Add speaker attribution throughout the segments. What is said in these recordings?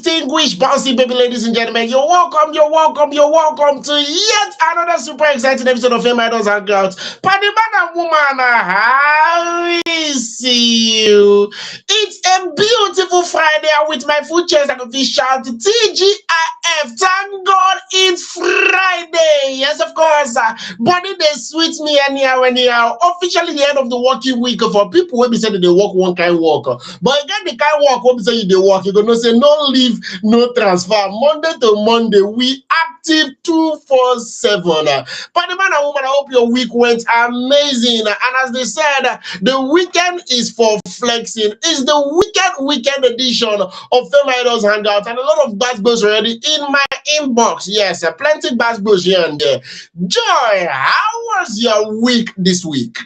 Speaker 1: distinguished bouncy baby ladies and gentlemen, you're welcome to yet another super exciting episode of FameIdols Hangout. Paddy man and woman, how is you? It's a beautiful Friday with my food chest and official TGIF. Thank God it's Friday. Yes, of course. Body they sweet me anyhow. Officially the end of the working week for people when we say that they work one kind work. But again, the kind work when we say they work, you're gonna say no leave, no transfer. Monday to Monday, we active 247. But the man and woman, I hope your week went amazing. And as they said, the weekend is for flexing. It's the weekend edition of FameIdols Hangout, and a lot of basketballs already in my inbox. Yes, plenty basketballs here and there. Joy, how was your week this week?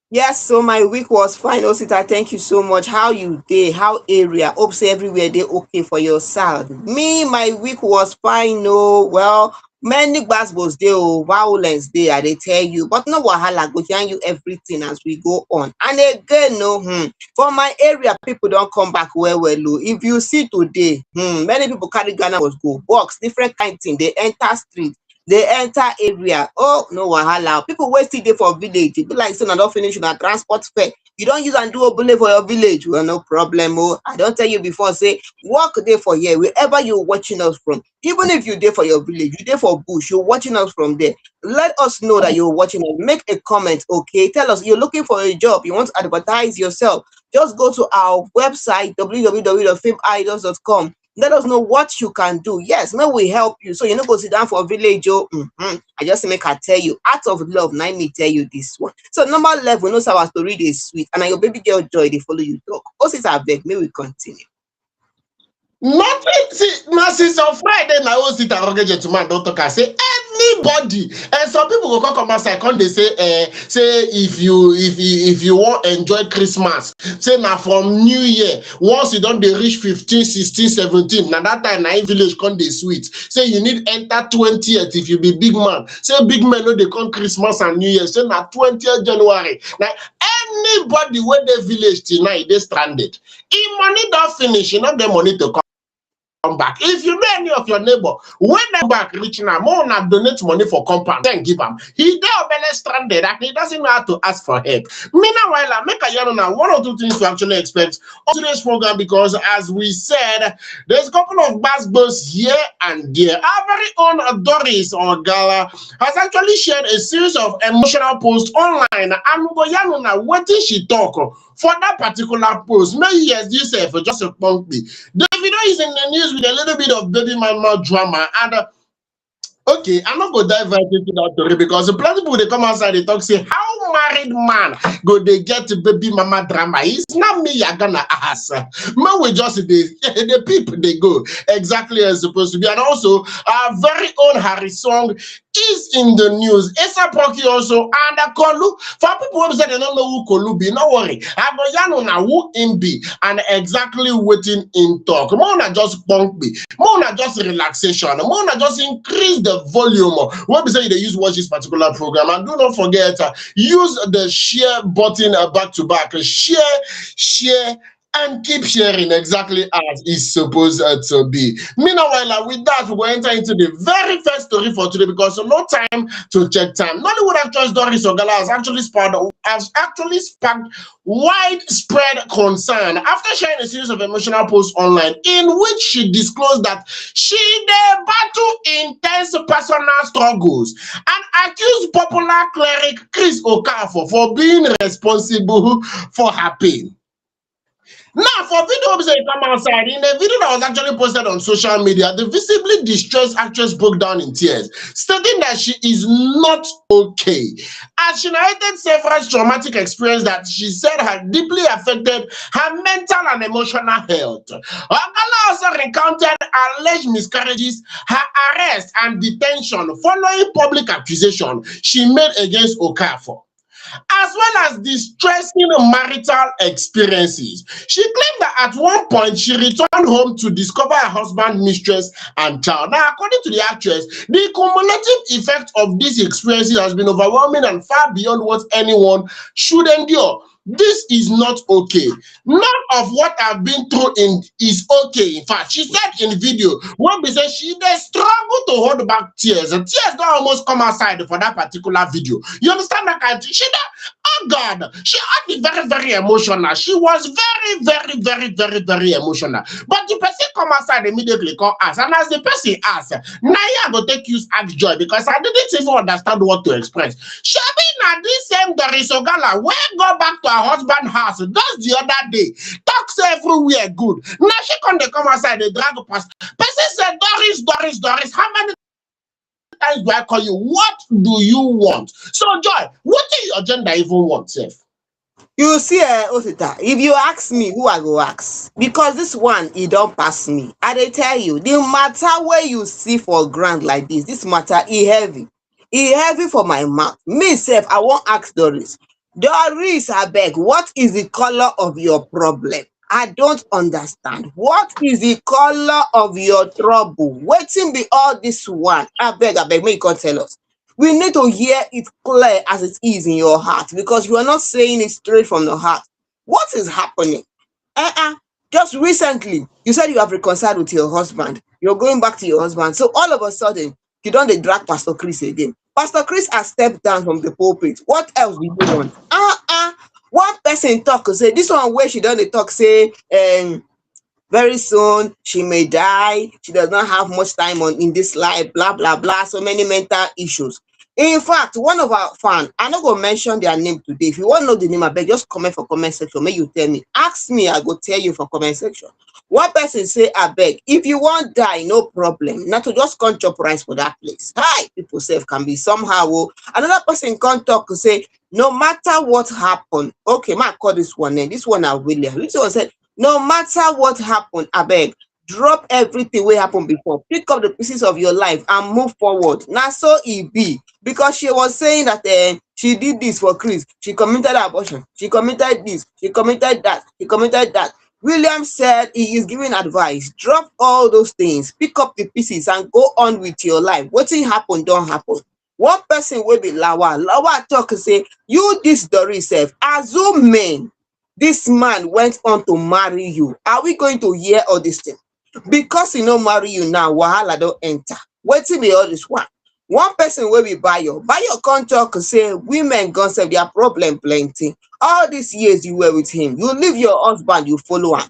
Speaker 2: Yes, so my week was fine. Osita, thank you so much. How you day? How area? Hope say everywhere they okay for your side. Me, my week was fine. No, well, many basketballs there, violence there, they tell you, but no wahala, go tell you everything as we go on. And again, no, for my area, people don't come back well. If you see today, many people carry Ghana was go box, different kind of thing. They enter street. They enter area. Oh, no wahala. People wait still there for village. It be like saying I don't finish on a transport fare. You don't use and do a bullet for your village. Well, no problem. Oh, I don't tell you before, say, walk there for here, wherever you're watching us from. Even if you're there for your village, you're there for bush, you're watching us from there. Let us know that you're watching us. Make a comment, okay? Tell us you're looking for a job. You want to advertise yourself. Just go to our website, www.fameidols.com. Let us know what you can do. Yes, may we help you. So you know, go sit down for a village. I just make her tell you. Out of love, now me tell you this one. So number 11, knows our story is sweet. And your baby girl Joy, they follow you talk. Also, it's a beg. May we continue.
Speaker 1: Nothing. See, on Friday, now I sit and rugged gentleman don't talk. I say anybody, and some people will come outside. Come they say, if you want enjoy Christmas, say now from New Year, once you don't they reach 15, 16, 17. Now that time, now in village come they sweet. Say you need enter 20th if you be big man. Say big man no they come Christmas and New Year. Say now 20th January. Now anybody where the village tonight they stranded. If money don't finish, you not get money to come back. If you know any of your neighbor, when they back reaching out, more not donate money for compound, then give him. He there belly stranded and he doesn't know how to ask for help. Meanwhile, I make a yarn now one or two things to actually expect on today's program, because as we said, there's a couple of basketballs here and there. Our very own Doris Ogala has actually shared a series of emotional posts online, and we go yarn now what did she talk for that particular post. Maybe yes, this for just a punk me. Davido is in the news with a little bit of baby mama drama, and okay, I'm not going to dive right into that story because plenty of people they come outside they talk say how married man go they get baby mama drama. It's not me you're gonna ask. Man, we just the people they go exactly as supposed to be, and also our very own Harrysong is in the news. AP Rocky also and Kolu. For people who say they don't know who Kolu be, no worry. I go yarn on who him be and exactly waiting in talk. More not just punk me. More not just relaxation. More not just increase the volume. When we say they use watch this particular program, and do not forget use the share button back to back. Share. And keep sharing exactly as it's supposed to be. Meanwhile, with that, we will enter into the very first story for today because no time to check time. Nollywood actress Doris Ogala has actually sparked widespread concern after sharing a series of emotional posts online in which she disclosed that she battle intense personal struggles and accused popular cleric Kcee for being responsible for her pain. Now, for videos that come outside, in a video that was actually posted on social media, the visibly distressed actress broke down in tears, stating that she is not okay. As she narrated several traumatic experiences that she said had deeply affected her mental and emotional health. Ogala also recounted alleged miscarriages, her arrest and detention following public accusation she made against Okafor, as well as distressing marital experiences. She claimed that at one point she returned home to discover her husband, mistress, and child. Now, according to the actress, the cumulative effect of these experiences has been overwhelming and far beyond what anyone should endure. This is not okay. None of what I've been through is okay. In fact, she said in the video, when we say she they struggle to hold back tears. The tears don't almost come outside for that particular video. You understand that kind of thing? Oh God, she had very, very emotional. She was very, very, very, very, very emotional. But the person come outside immediately call us. And as the person asks, now I go take use act joy because I didn't even understand what to express. Shabi na this same Doris Ogala, when go back to her husband's house, just the other day, talks everywhere good. Now she come outside, they drag past. Person said, Doris, how many times do I call you? What do you want? So, Joy, what do your agenda even want, Seth?
Speaker 2: You see, Osita, if you ask me, who I go ask? Because this one, it don't pass me. I dey tell you, the matter where you see for ground like this matter, it heavy. It heavy for my mouth. Me, self, I won't ask Doris. Doris, I beg, what is the color of your problem? I don't understand. What is the color of your trouble? Waiting be all this one. I beg, make you come tell us. We need to hear it clear as it is in your heart because you are not saying it straight from the heart. What is happening? Just recently, you said you have reconciled with your husband. You're going back to your husband. So all of a sudden, you don't drag Pastor Chris again. Pastor Chris has stepped down from the pulpit. What else do you want? One person talk say this one where she done the talk say very soon she may die. She does not have much time in this life, blah blah blah. So many mental issues. In fact, one of our fans, I'm not gonna mention their name today. If you want to know the name, I beg just comment for comment section. May you tell me. Ask me, I go tell you for comment section. One person say, I beg, if you want die, no problem. Not to just come chop rice for that place. Hi, people say can be somehow. Another person come talk to say, no matter what happened. Okay, ma call this one name. This one I William. This one said, no matter what happened, I beg, drop everything wey happen before, pick up the pieces of your life and move forward. Now so it be because she was saying that she did this for Chris, she committed abortion, she committed this, she committed that, she committed that. William said he is giving advice, drop all those things, pick up the pieces and go on with your life. Wetin happen don't happen. One person will be Lawa talk say, you this Doris self, assuming this man went on to marry you, are we going to hear all this thing? Because he no marry you now, wahala don't enter. Wetin be all this one? One person will be Bayo come talk say women gone say their problem plenty. All these years you were with him, you leave your husband, you follow him.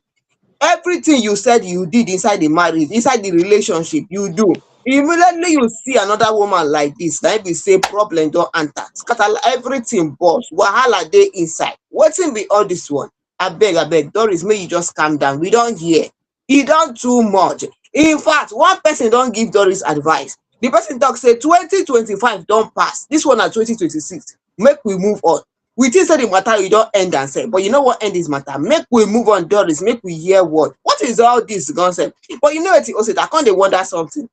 Speaker 2: Everything you said you did inside the marriage, inside the relationship, you do. Immediately you see another woman like this, that be say problem don't enter. Scatter everything, boss. Wahala dey inside. Wetin be all this one? I beg, Doris, may you just calm down. We don't hear. He done too much. In fact, one person don't give Doris advice. The person talk say 2025 don't pass. This one at 2026. Make we move on. We think say the matter you don't end and say, but you know what end this matter? Make we move on, Doris. Make we hear what. What is all this concept? But you know what? Also, I can't wonder something.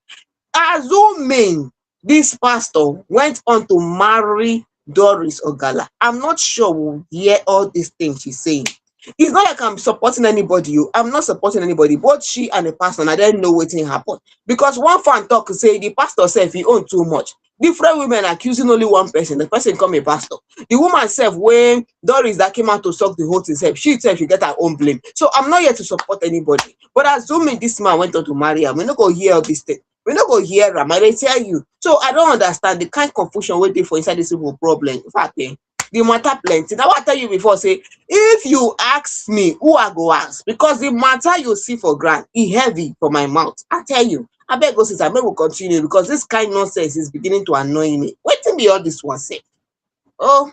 Speaker 2: Assuming this pastor went on to marry Doris Ogala, I'm not sure we'll hear all these things she's saying. It's not like I'm supporting anybody. I'm not supporting anybody. Both she and the pastor, I didn't know what happened. Because one fan talk say the pastor said he owned too much. Different women accusing only one person. The person come a pastor. The woman said when Doris that came out to suck the whole thing, she said she get her own blame. So I'm not here to support anybody. But assuming this man went on to marry her, we're not going to hear all this thing. We're not going to hear her. I tell you. So I don't understand the kind of confusion waiting for inside this simple problem. In fact, the matter plenty. Now I tell you before, say if you ask me, who I go ask? Because the matter you see for ground is heavy for my mouth. I tell you, I beg go sister, I beg will continue because this kind of nonsense is beginning to annoy me. Waiting be all this one say. Oh,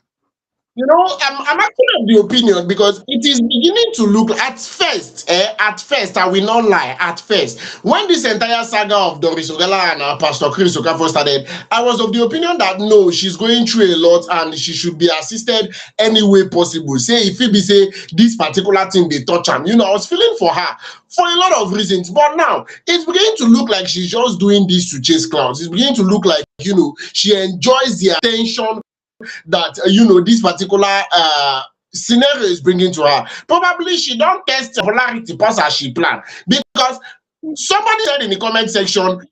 Speaker 1: You know, I'm actually of the opinion because it is beginning to look at first, I will not lie, at first, when this entire saga of Doris Ogala and Pastor Chris Okafor started, I was of the opinion that no, she's going through a lot and she should be assisted any way possible. Say, if it be say this particular thing they touch her, I was feeling for her for a lot of reasons. But now, it's beginning to look like she's just doing this to chase clouds. It's beginning to look like, she enjoys the attention that this particular scenario is bringing to her. Probably she don't test popularity pass as she planned, because somebody said in the comment section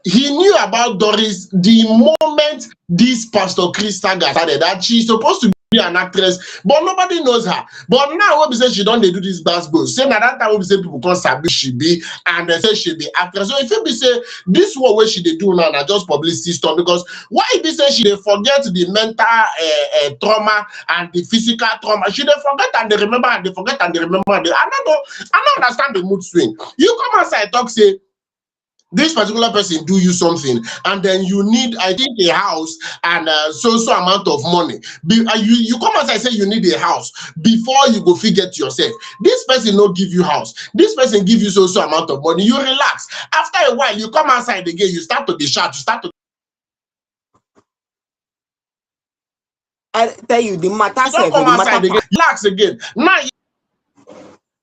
Speaker 1: he knew about Doris the moment this Pastor Chris saga started, that she's supposed to be an actress, but nobody knows her. But now when we say she don't they do this basketball, say now that time when we say people can't sabi she be and they say she be actress. So if you be say this one where she they do now, just publicity stuff, because why be say she they forget the mental trauma and the physical trauma, she they forget and they remember and they forget and they remember and they, I don't understand the mood swing. You come outside talk say this particular person do you something and then you need, I think, a house and so amount of money. You come outside say you need a house before you go figure it yourself. This person no give you house, this person give you so amount of money, you relax. After a while you come outside again, you start to be shout, you start to
Speaker 2: I tell you the matter
Speaker 1: you don't come outside again, relax again. Now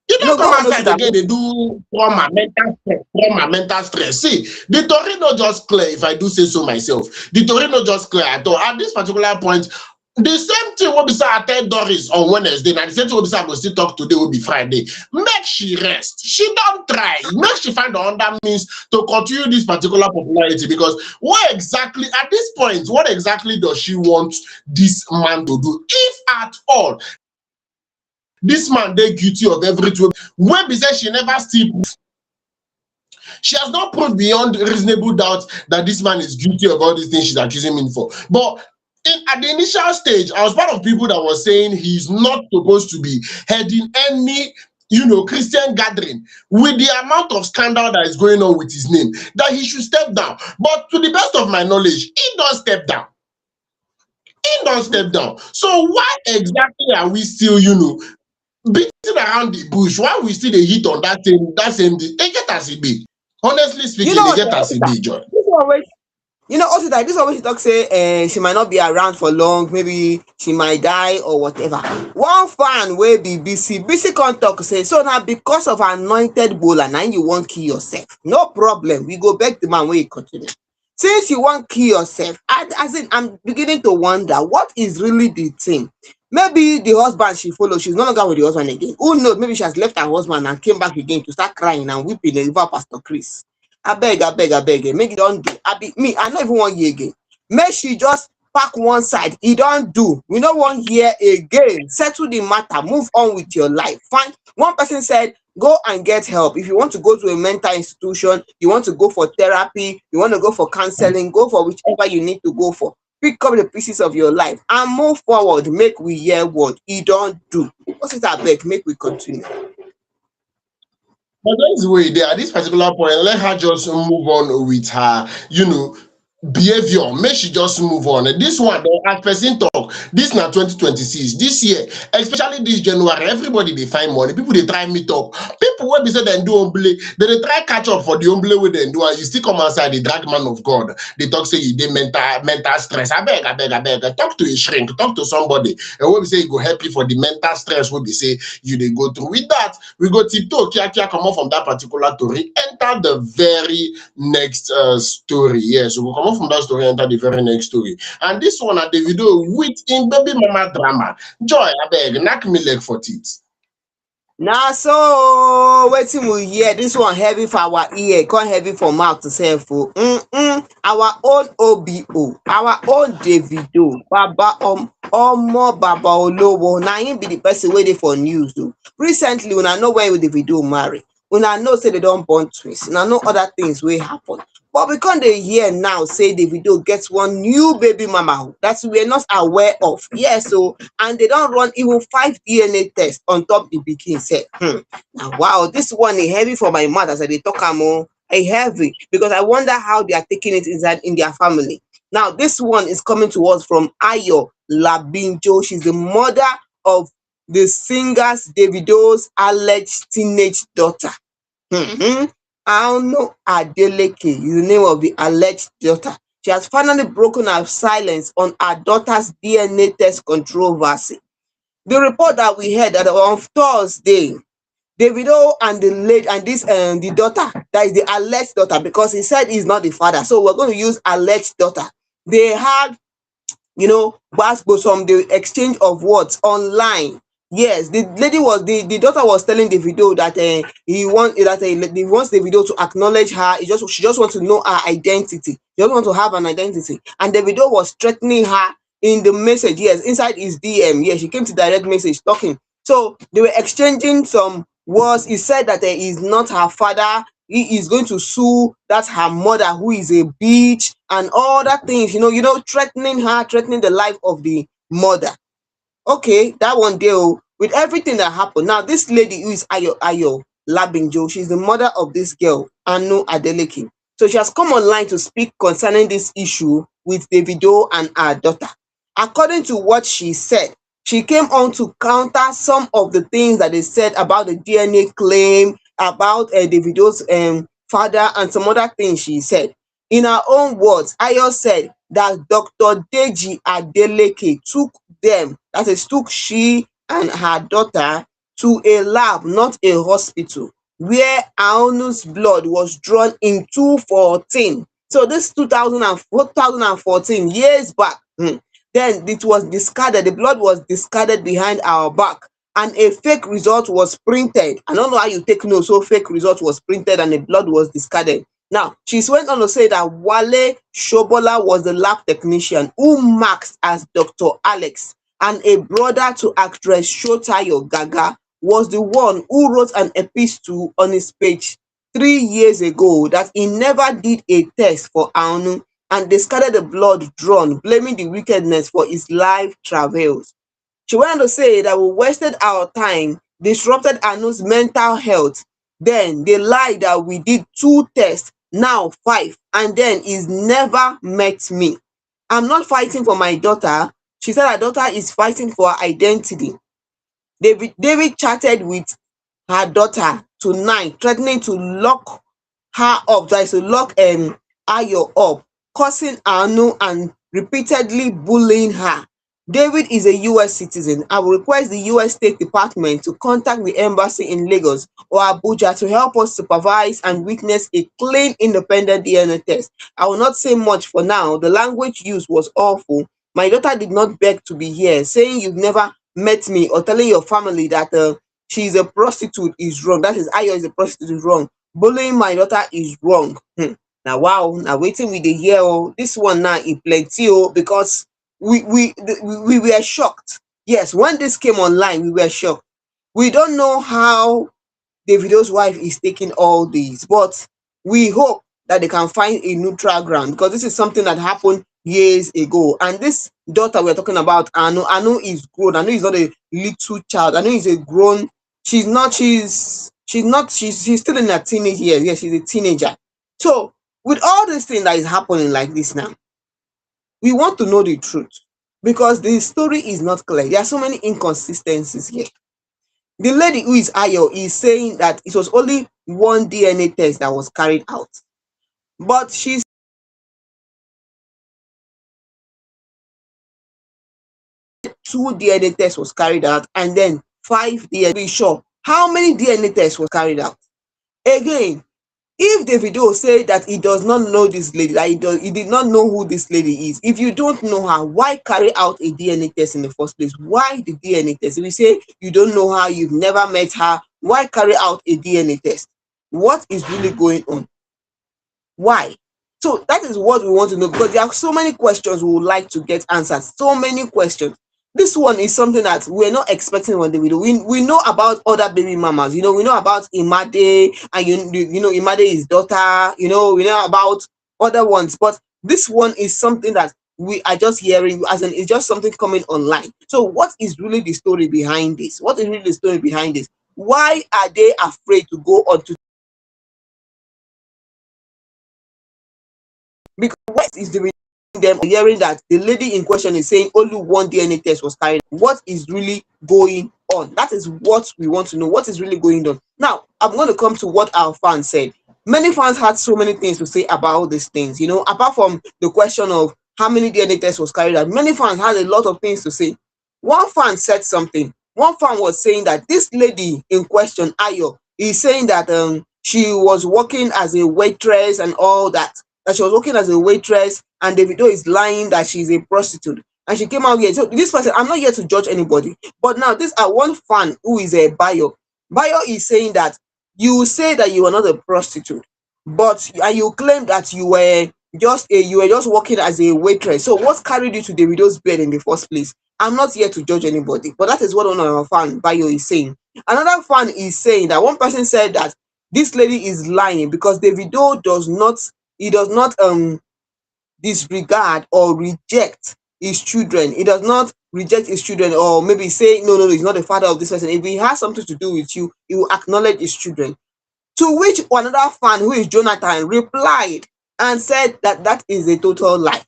Speaker 1: you don't come outside again, they do trauma, mental stress. See, the story not just clear, if I do say so myself. The story not just clear at all. At this particular point, the same thing will be said I tell Doris on Wednesday, and the same thing will be said I will still talk today will be Friday. Make she rest. She don't try. Make she find the other means to continue this particular popularity, because what exactly, at this point, what exactly does she want this man to do, if at all? This man, they guilty of everything. When we say she never still proved, she has not proved beyond reasonable doubt that this man is guilty of all these things she's accusing him for. But at the initial stage, I was part of people that was saying he's not supposed to be heading any, Christian gathering with the amount of scandal that is going on with his name, that he should step down. But to the best of my knowledge, he don't step down. He don't step down. So why exactly are we still, beating around the bush? Why we still the hit on that same day? They get as it be. Honestly speaking, they get as it be, Joy.
Speaker 2: Also that this always talk say she might not be around for long, maybe she might die or whatever. One fan will be busy can't talk say, so now because of anointed bowler, now you won't kill yourself. No problem. We go back to man where you continue. Since you won't kill yourself, I'm beginning to wonder what is really the thing. Maybe the husband she follows, she's no longer with the husband again. Who knows? Maybe she has left her husband and came back again to start crying and weeping over Pastor Chris. I beg, make it don't do. I don't even want you again. Make she just pack one side. It don't do. We don't want here again. Settle the matter. Move on with your life. Fine. One person said, go and get help. If you want to go to a mental institution, you want to go for therapy, you want to go for counseling, go for whichever you need to go for. Pick up the pieces of your life and move forward. Make we hear what he don't do. What's it beg? Make we continue.
Speaker 1: But that's the way there at this particular point, let her just move on with her, behavior. Make she just move on. This one, as person talk, this now 2026. This year, especially this January, everybody they find money. People they try meet up. People when they say they do humble, they try catch up for the humble way they do, and you still come outside the drag man of God. They talk say you did mental stress. I beg. Talk to a shrink, talk to somebody. And when we say it go help you for the mental stress, when we say you they go through with that, we go tiptoe, kia come off from that particular story, enter the very next story. Yes, we will come off from that story, enter the very next story. And this one at Davido with in baby mama drama. Joy, I beg, knock me leg for teeth.
Speaker 2: Now, so waiting we hear this one heavy for our ear, come heavy for mouth to say for our own OBO, our own Davido, Baba Omo Baba Olowo. Now him be the person waiting for news. Recently, when I know where Davido marry, when I know say they don't born twins, and I know other things will happen. But because they hear now say Davido gets one new baby mama that we're not aware of. Yes, so and they don't run even 5 DNA tests on top the pikin. Say, now wow, this one is heavy for my mother. So they talk more a heavy because I wonder how they are taking it inside in their family. Now this one is coming to us from Ayo Labinjoh. She's the mother of the singer's Davido's alleged teenage daughter. Ano Adeleke is the name of the alleged daughter. She has finally broken her silence on her daughter's DNA test controversy. The report that we heard that on Thursday, Davido and the daughter, that is the alleged daughter, because he said he's not the father. So we're going to use alleged daughter. They had, the exchange of words online. Yes, the daughter was telling Davido that he wants Davido to acknowledge her. She just wants to know her identity. She just wants to have an identity. And Davido was threatening her in the message. Yes, inside his DM. Yes, she came to direct message talking. So they were exchanging some words. He said that he is not her father. He is going to sue. That's her mother, who is a bitch, and all that things. Threatening her, threatening the life of the mother. Okay, that one day, with everything that happened. Now, this lady who is Ayo Labinjoh, she's the mother of this girl, Anu Adeleke. So she has come online to speak concerning this issue with Davido and her daughter. According to what she said, she came on to counter some of the things that they said about the DNA claim, about Davido's father, and some other things she said. In her own words, Ayo said that Dr. Deji Adeleke took them, that is, took she and her daughter to a lab, not a hospital, where Anu's blood was drawn in 2014. So this 2014, years back. Then it was discarded. The blood was discarded behind our back, and a fake result was printed. I don't know how you take note. So fake result was printed and the blood was discarded. Now, she went on to say that Wale Shobola was the lab technician who marks as Dr. Alex, and a brother to actress Shotayo Gaga was the one who wrote an epistle on his page 3 years ago that he never did a test for Anu and discarded the blood drawn, blaming the wickedness for his life travails. She went on to say that we wasted our time, disrupted Anu's mental health. Then they lied that we did 2 tests, now 5, and then he's never met me. I'm not fighting for my daughter. She said her daughter is fighting for her identity. David chatted with her daughter tonight, threatening to lock her up, that is to lock Ayo up, cursing Anu and repeatedly bullying her. David is a US citizen. I will request the US State Department to contact the embassy in Lagos or Abuja to help us supervise and witness a clean, independent DNA test. I will not say much for now. The language used was awful. My daughter did not beg to be here. Saying you've never met me or telling your family that she is a prostitute is wrong. That is, Ayo is a prostitute is wrong. Bullying my daughter is wrong. Now, wow, now waiting with the year. This one now is plenty because we were shocked. Yes, when this came online, we were shocked. We don't know how Davido's wife is taking all these, but we hope that they can find a neutral ground, because this is something that happened years ago. And this daughter we're talking about, Anu is grown. Anu is not a little child. Anu is a grown. She's still in her teenage years. Yes, she's a teenager. So with all this thing that is happening like this now, we want to know the truth, because the story is not clear. There are so many inconsistencies here. The lady who is Ayo is saying that it was only one DNA test that was carried out, but she's 2 DNA tests was carried out, and then 5 DNA. Sure, how many DNA tests was carried out? Again, if Davido said that he does not know this lady, that he did not know who this lady is, if you don't know her, why carry out a DNA test in the first place? Why the DNA test? If you say you don't know her, you've never met her, why carry out a DNA test? What is really going on? Why? So that is what we want to know, because there are so many questions we would like to get answered. So many questions. This one is something that we're not expecting on the video. We know about other baby mamas. We know about Imade, and you know Imade is daughter. We know about other ones, but this one is something that we are just hearing, as in it's just something coming online. So what is really the story behind this? What is really the story behind this? Why are they afraid to go on to? Because what is the them hearing that the lady in question is saying only one DNA test was carried? What is really going on? That is what we want to know. What is really going on? Now, I'm going to come to what our fans said. Many fans had so many things to say about these things. Apart from the question of how many DNA tests was carried out, many fans had a lot of things to say. One fan said something. One fan was saying that this lady in question, Ayo, is saying that she was working as a waitress and all that. That she was working as a waitress, and Davido is lying that she's a prostitute. And she came out here. So this person, I'm not here to judge anybody, but now this one fan who is a Bayo. Bayo is saying that you say that you are not a prostitute, but you claim that you were you were just working as a waitress. So what carried you to Davido's bed in the first place? I'm not here to judge anybody, but that is what one of our fan Bayo is saying. Another fan is saying that one person said that this lady is lying because Davido does not disregard or reject his children. He does not reject his children, or maybe say no, he's not the father of this person. If he has something to do with you, he will acknowledge his children. To which another fan, who is Jonathan, replied and said that that is a total lie.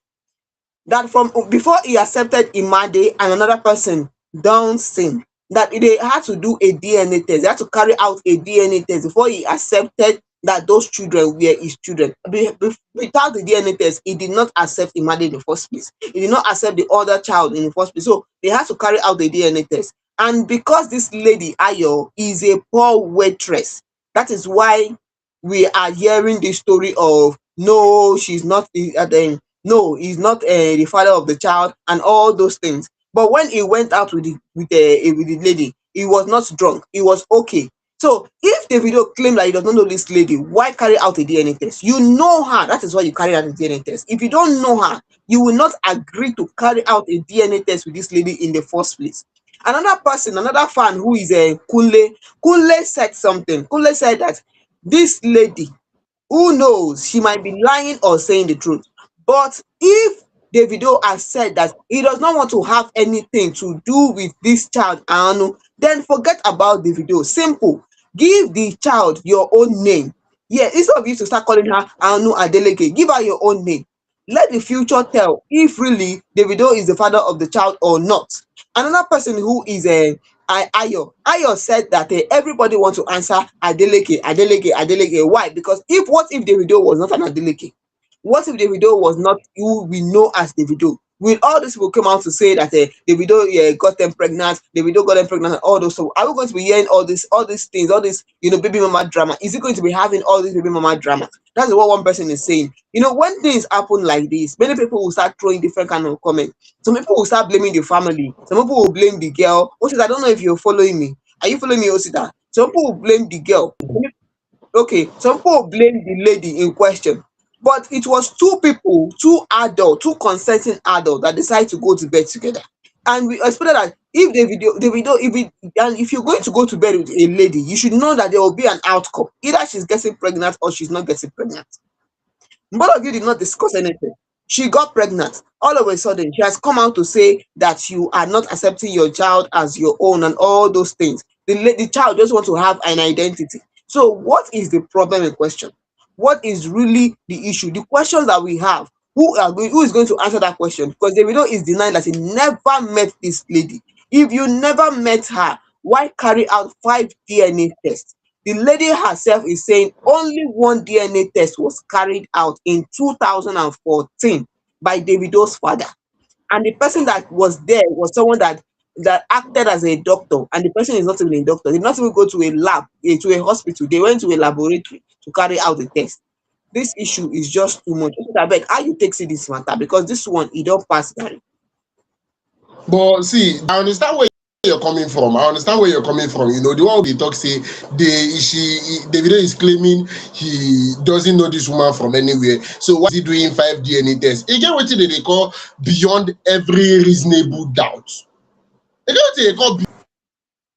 Speaker 2: That from before he accepted Imade and another person, Downson, that they had to do a DNA test. They had to carry out a DNA test before he accepted that those children were his children. Without the DNA test, he did not accept Imade in the first place. He did not accept the other child in the first place. So they had to carry out the DNA test. And because this lady, Ayo, is a poor waitress, that is why we are hearing the story of no, she's not no, he's not the father of the child and all those things. But when he went out with the lady, he was not drunk. He was okay. So if the video claimed that he does not know this lady, why carry out a DNA test? You know her. That is why you carry out a DNA test. If you don't know her, you will not agree to carry out a DNA test with this lady in the first place. Another person, another fan who is a Kunle said something. Kunle said that this lady, who knows, she might be lying or saying the truth. But if Davido has said that he does not want to have anything to do with this child, Anu, then forget about Davido. Simple. Give the child your own name. Yeah, instead of you to start calling her Anu Adeleke, give her your own name. Let the future tell if really Davido is the father of the child or not. Another person who is a Ayo said that everybody wants to answer Adeleke, Adeleke, Adeleke. Why? Because what if Davido was not an Adeleke? What if Davido was not who we know as Davido? Will all these people come out to say that Davido got them pregnant, Davido got them pregnant, and all those? So are we going to be hearing all these things, all this baby mama drama? Is he going to be having all this baby mama drama? That's what one person is saying. When things happen like this, many people will start throwing different kind of comments. Some people will start blaming the family. Some people will blame the girl. Osita, I don't know if you're following me. Are you following me, Osita? Some people will blame the girl. Okay, some people blame the lady in question. But it was two people, two consenting adults that decided to go to bed together. And we expected that if if you're going to go to bed with a lady, you should know that there will be an outcome. Either she's getting pregnant or she's not getting pregnant. Both of you did not discuss anything. She got pregnant. All of a sudden, she has come out to say that you are not accepting your child as your own and all those things. The child just wants to have an identity. So what is the problem in question? What is really the issue? The questions that we have, who is going to answer that question? Because Davido is denying that he never met this lady. If you never met her, why carry out 5 DNA tests? The lady herself is saying only one DNA test was carried out in 2014 by Davido's father. And the person that was there was someone that acted as a doctor, and the person is not even a doctor. They did not even go to a lab, to a hospital. They went to a laboratory to carry out the test. This issue is just too much. I beg, how you take see this matter? Because this one, it don't pass Gary.
Speaker 1: But see, I understand where you're coming from. I understand where you're coming from. The one they talk say Davido is claiming he doesn't know this woman from anywhere. So why is he doing 5 DNA tests? You get what they call beyond every reasonable doubt. You get what they call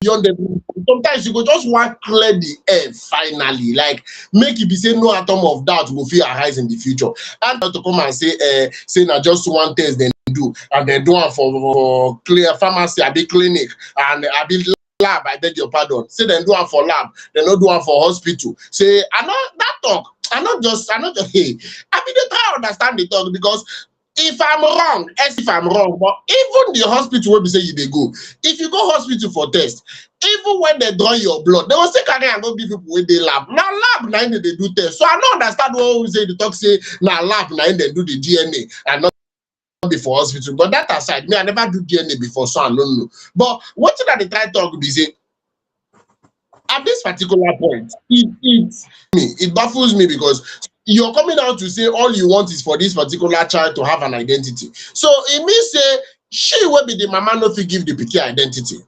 Speaker 1: beyond every. Sometimes you go just want clear the air finally, like make it be say no atom of doubt will feel arise in the future. And to come and say na just one test then do, and they do one for clear pharmacy, I be clinic, and I be lab, I beg your pardon. Say they do one for lab, they not do one for hospital. Say I not that talk. I not just hey. I mean they try to understand the talk, because if I'm wrong, if I'm wrong, but even the hospital where we say you they go, if you go hospital for test, even when they draw your blood, they will say carry and go give people with the lab. Now lab now they do test. So I don't understand what we say the talk say now lab now they do the DNA and not before hospital. But that aside, me I never do DNA before, so I don't know. But what that they try to talk be say at this particular point, it baffles me, because you're coming out to say all you want is for this particular child to have an identity. So it means say she will be the mama, not to give the pikin identity.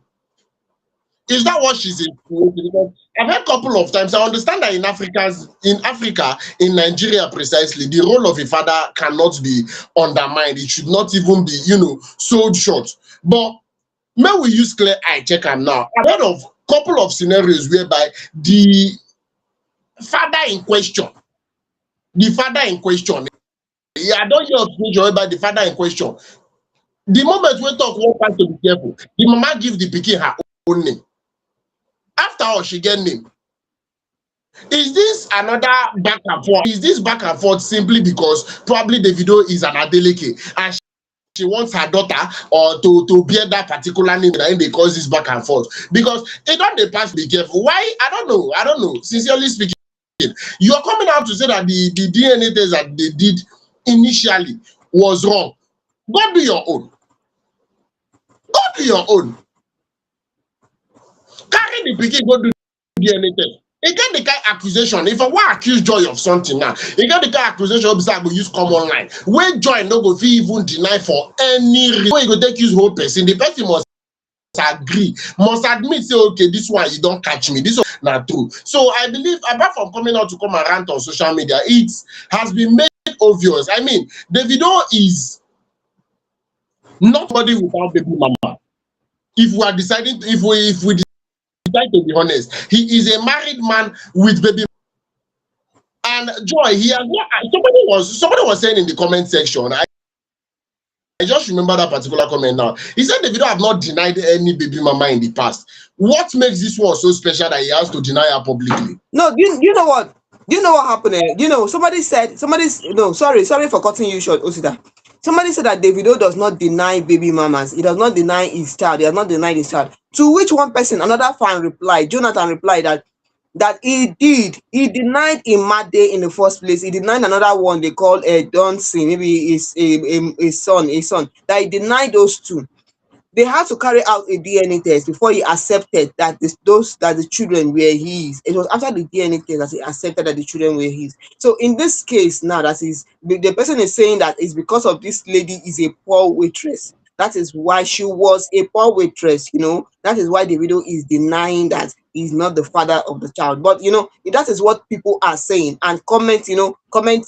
Speaker 1: Is that what she's insinuating? Because I've heard a couple of times. I understand that in Africa, in Nigeria precisely, the role of a father cannot be undermined. It should not even be, sold short. But may we use clear eye check am now. I've heard of couple of scenarios whereby father in question, yeah, I don't hear of situation whereby the father in question, the moment we talk one part to be careful, the mama give the pikin her own name. After all, she get name. Is this another back and forth? Is this back and forth simply because probably Davido is an Adeleke and she wants her daughter or to bear that particular name, and they cause this back and forth? Because it don't dey pass be careful. Why? I don't know. Sincerely speaking, you are coming out to say that the DNA test that they did initially was wrong. Go do your own. Go do your own. Carry the pikin, go do DNA test. You get the kind of accusation. If I want accuse Joy of something now, you get the kind of accusation of say I go use come online. When Joy no go fit even deny for any reason, when you go take use whole person, the person must agree, must admit, say, okay, this one you don't catch me. This one not true. So I believe, apart from coming out to come and rant on social media, it has been made obvious. I mean, Davido is not somebody without baby mama. If we are deciding, if we decide to be honest, he is a married man with baby. And Joy, he has not. Somebody was saying in the comment section. I just remember that particular comment now. He said Davido have not denied any baby mama in the past. What makes this one so special that he has to deny her publicly?
Speaker 2: No, you know what? You know what happened? Sorry for cutting you short, Osita. Somebody said that Davido does not deny baby mamas. He does not deny his child. He has not denied his child. To which one person, another fan replied, Jonathan replied that he did. He denied Imade in the first place. He denied another one they call Donson, maybe his a son, that he denied those two. They had to carry out a DNA test before he accepted that the children were his. It was after the DNA test that he accepted that the children were his. So in this case now, the person is saying that it's because of this lady is a poor waitress. That is why she was a poor waitress. That is why the widow is denying that he's not the father of the child. But that is what people are saying, and comment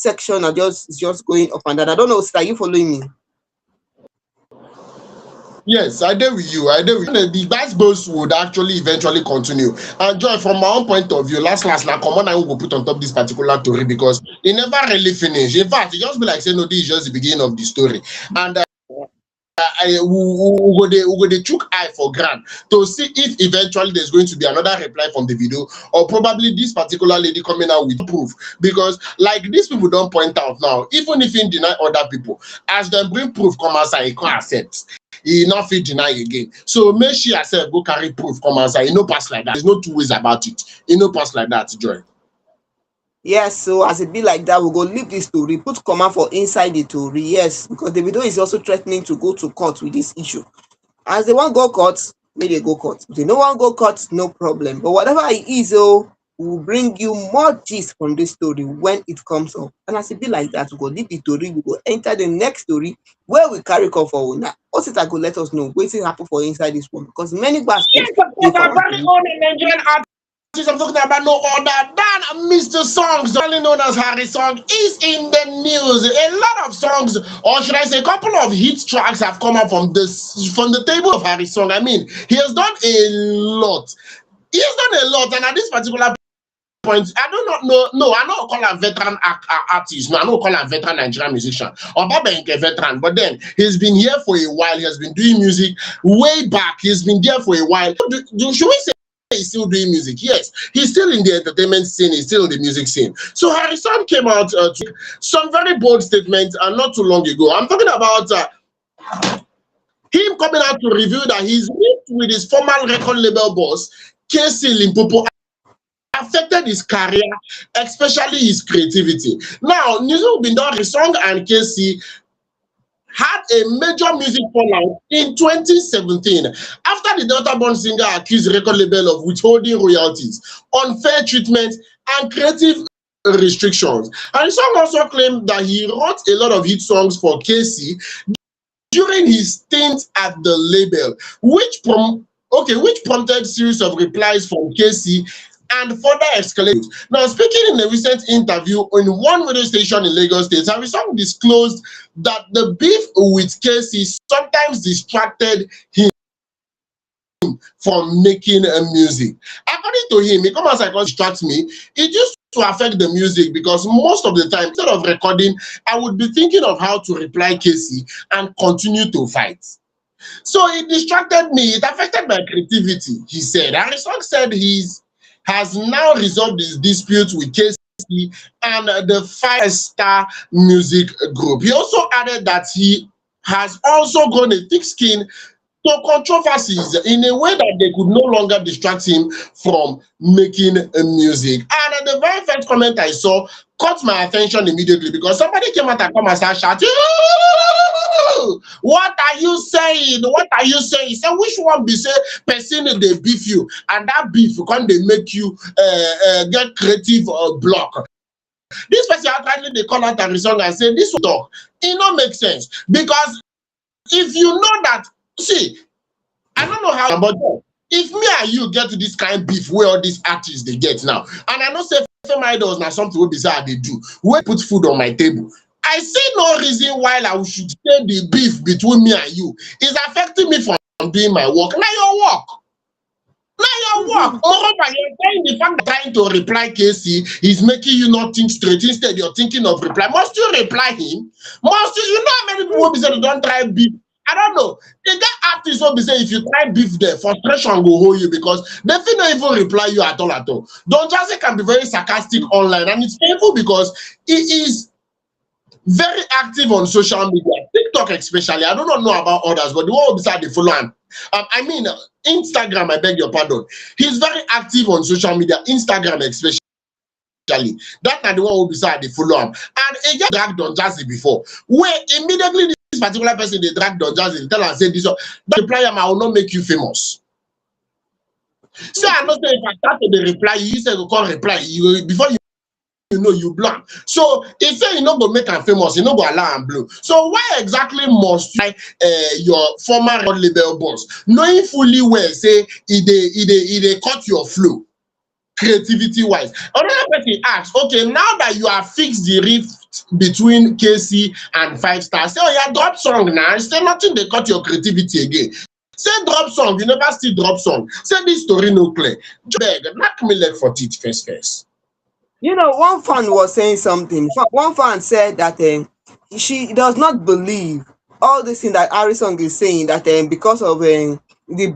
Speaker 2: section are just going up and down. I don't know, are you following me?
Speaker 1: Yes, I did with you. The basketballs would actually eventually continue. And Joy, from my own point of view, last now, come on, I will put on top this particular story because it never really finished. In fact, it just be like saying, no, this is just the beginning of the story. And we go the chook eye for grant to see if eventually there's going to be another reply from the video, or probably this particular lady coming out with proof. Because like these people don't point out now, even if he deny other people, as them bring proof come outside, he can't accept. He not fit deny again. So make she herself go carry proof come outside. He no pass like that. There's no two ways about it. He no pass like that, Joy.
Speaker 2: Yes, so as it be like that, we'll go leave this story, put command for inside the story. Yes, because Davido is also threatening to go to court with this issue. As they want go court, may they go court. If they no one go court, no problem. But whatever it is, we'll bring you more gist from this story when it comes up. And as it be like that, we'll go leave the story, we'll go enter the next story where we carry on for now. Also, that go let us know what's happen for inside this one, because many baskets.
Speaker 1: Yes, I'm talking about no other than Mr. Songs, only known as Harrysong, is in the news. A lot of songs, or should I say, a couple of hit tracks have come up from the table of Harrysong. I mean, he has done a lot. And at this particular point, I do not know. No, I don't call him veteran artist. No, I don't call him veteran Nigerian musician or Babenke veteran. But then he's been here for a while. He has been doing music way back. He's been there for a while. Should we say he's still doing music? Yes, he's still in the entertainment scene. He's still in the music scene. So Harrysong came out to some very bold statements not too long ago. I'm talking about him coming out to reveal that he's linked with his former record label boss, Kcee Limpopo, affected his career, especially his creativity. Now, news have been done. Harrysong and Kcee had a major music fallout in 2017 after the Delta-born singer accused the record label of withholding royalties, unfair treatment, and creative restrictions. And Harrysong also claimed that he wrote a lot of hit songs for Kcee during his stint at the label, which Okay, which prompted series of replies from Kcee and further escalated. Now, speaking in a recent interview in one radio station in Lagos State, Harrysong disclosed that the beef with Kcee sometimes distracted him from making music. According to him, it comes as I can distract me. It used to affect the music because most of the time, instead of recording, I would be thinking of how to reply Kcee and continue to fight. So it distracted me. It affected my creativity, he said. Harrysong said he has now resolved his dispute with Kcee and the five-star music group. He also added that he has also grown a thick skin to controversies in a way that they could no longer distract him from making music. And the very first comment I saw caught my attention immediately because somebody came out and come and started shouting, "What are you saying? What are you saying?" He said, "Which one be say person they beef you, and that beef can they make you get creative block?" This person outrightly they call out Harrysong and say, "This talk, it don't make sense because if you know that, see, I don't know how, but if me and you get to this kind of beef where all these artists they get now, and I know say FameIdols now something will be sad they do, we put food on my table. I see no reason why I should say the beef between me and you is affecting me from doing my work. Now your work. Now your work. Moreover, you're saying the fact that trying to reply Kcee is making you not think straight. Instead, you're thinking of reply. Must you reply him? Must you? You know how many people will be saying don't try beef? I don't know. The guy artists will be saying if you try beef there, frustration will hold you because they feel not even reply you at all at all. Don Jazzy can be very sarcastic online and it's painful because he is very active on social media, TikTok especially. I don't know about others, but the one beside the follow him. I mean, Instagram, I beg your pardon. He's very active on social media, Instagram especially. That are the one who beside the follow him. And he just dragged Don Jazzy before. Where immediately this particular person they drag Don Jazzy, tell and say this, don't reply him, I will not make you famous. So I know say if I start to the reply, you say you can't reply. You before you know you blank. So he say you not go make him famous, you not go allow him blow. So why exactly must you your former record label boss, knowing fully well say they cut your flow creativity wise? Another person asks, okay, now that you have fixed the rift between Kcee and Five Stars, say oh yeah, drop song now. Say nothing they cut your creativity again. Say drop song, you never still drop song. Say this story no clear. Beg, knock me leg for teeth first.
Speaker 2: You know, one fan was saying something. One fan said that she does not believe all this thing that Harrysong is saying, that because of the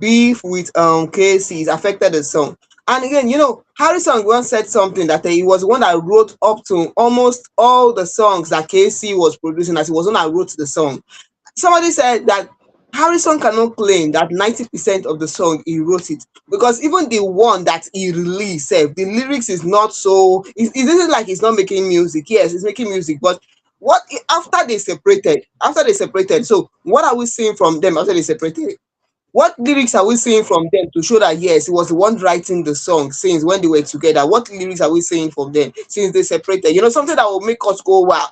Speaker 2: beef with Kcee is affected the song. And again, you know, Harrysong once said something that he was the one that wrote up to almost all the songs that Kcee was producing, as he was the one that wrote the song. Somebody said that Harrysong cannot claim that 90% of the song he wrote it, because even the one that he released, the lyrics is not so. It isn't like he's not making music. Yes, he's making music, but what after they separated? So what are we seeing from them after they separated? What lyrics are we seeing from them to show that yes, he was the one writing the song since when they were together? What lyrics are we seeing from them since they separated? You know, something that will make us go wow.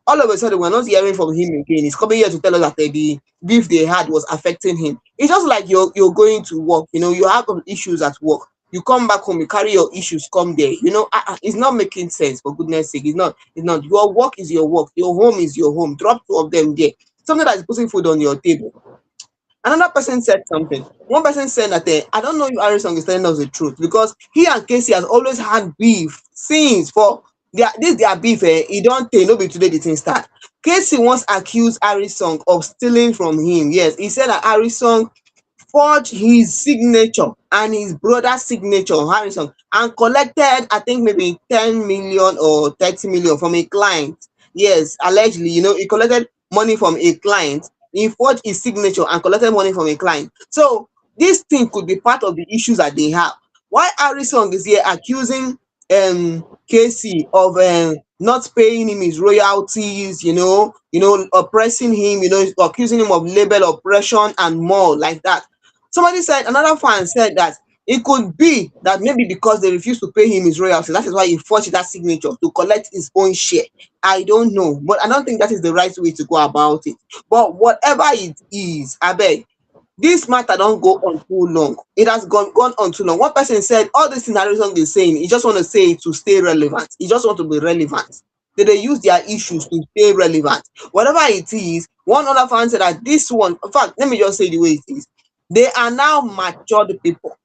Speaker 2: All of a sudden, we're not hearing from him again. He's coming here to tell us that the beef they had was affecting him. It's just like you're going to work. You know, you have issues at work. You come back home, you carry your issues, come there. You know, it's not making sense. For goodness' sake, it's not. It's not. Your work is your work. Your home is your home. Drop two of them there. Something that is putting food on your table. Another person said something. One person said that I don't know if Harrysong is telling us the truth, because he and Kcee has always had beef since for their beef. He don't tell nobody today the thing start. Kcee once accused Harrysong of stealing from him. Yes, he said that Harrysong forged his signature and his brother's signature on Harrysong and collected, I think maybe 10 million or 30 million from a client. Yes, allegedly, you know, he collected money from a client. He forged his signature and collected money from a client. So this thing could be part of the issues that they have. Why Harrysong is here accusing Kcee of not paying him his royalties, oppressing him, accusing him of label oppression and more like that. Somebody said, another fan said that it could be that maybe because they refused to pay him his royalties, that is why he forged that signature to collect his own share. I don't know, but I don't think that is the right way to go about it. But whatever it is, I beg, This matter don't go on too long. It has gone on too long. One person said all this thing Harrysong is saying, he just want to say it to stay relevant. He just want to be relevant. They use their issues to stay relevant. Whatever it is, one other fan said that this one, in fact, let me just say the way it is. They are now matured people.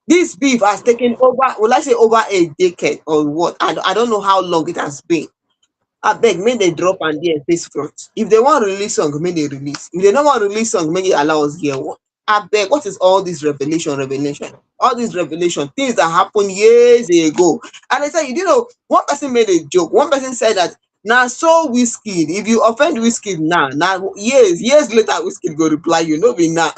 Speaker 2: This beef has taken over, will I say over a decade or what? I don't know how long it has been. I beg, may they drop and there face front. If they want to release song, may they release. If they don't want to release song, may they allow us hear one. I beg, what is all this revelation? All this revelation, things that happened years ago. And I said, you know, one person made a joke. One person said that now so Whiskey, if you offend Whiskey now years later Whiskey go reply you, no be now.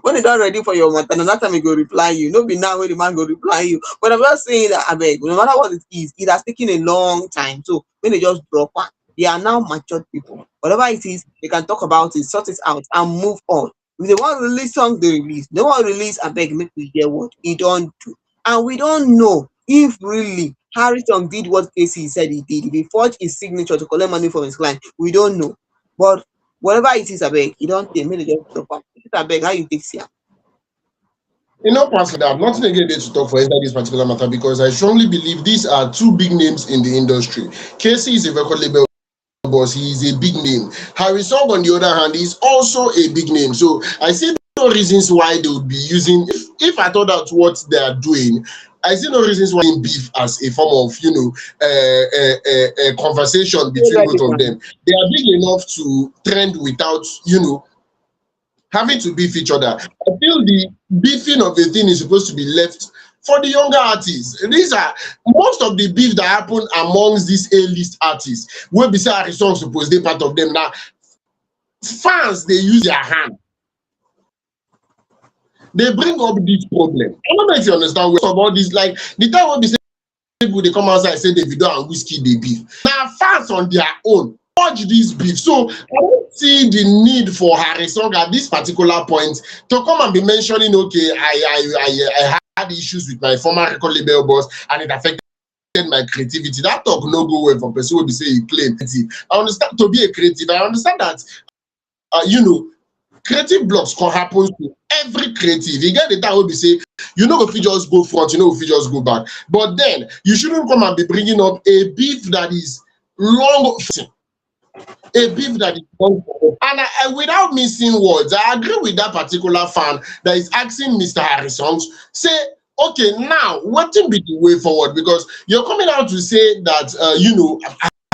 Speaker 2: When it's not ready for your matter, another time he go reply you. No be now when the man go reply you. But I'm not saying that I beg, no matter what it is, it has taken a long time. So when they just drop one, they are now matured people. Whatever it is, they can talk about it, sort it out, and move on. If they want to release song, they release. They want to release, I beg, make we hear what he don't do. And we don't know if really Harrysong did what Kcee said he did. If he forged his signature to collect money from his client, we don't know. But whatever it is, I beg, he don't take. Maybe just drop up. I beg, how you take here?
Speaker 1: You know, Pastor, I have nothing again there to talk for inside this particular matter because I strongly believe these are two big names in the industry. Kcee is a record label boss, he is a big name. Harrysong, on the other hand, is also a big name. So I see no reasons why they would be using, if I thought out what they are doing, I see no reasons why beef as a form of, you know, a conversation between both of them. They are big enough to trend without, you know, having to beef each other. I feel the beefing of a thing is supposed to be left for the younger artists. These are most of the beef that happen amongst these A-list artists. Wey be say Harrysong suppose dey part of them now. Fans they use their hand. They bring up this problem. I don't know if you understand what about this. Like the time wey be say people they come outside say Davido and Whiskey they beef. Now fans on their own watch this beef. So I don't see the need for Harrysong at this particular point to come and be mentioning, okay, I had issues with my former record label boss and it affected my creativity. That talk no go well for person who be say he claim creative. I understand to be a creative. I understand that you know, creative blocks can happen to every creative. You get the time will be say, you know, if you just go front, you know, if you just go back. But then you shouldn't come and be bringing up a beef that is long. A beef that is long. And without missing words, I agree with that particular fan that is asking Mr. Harrysong, say, okay, now what will be the way forward? Because you're coming out to say that, you know,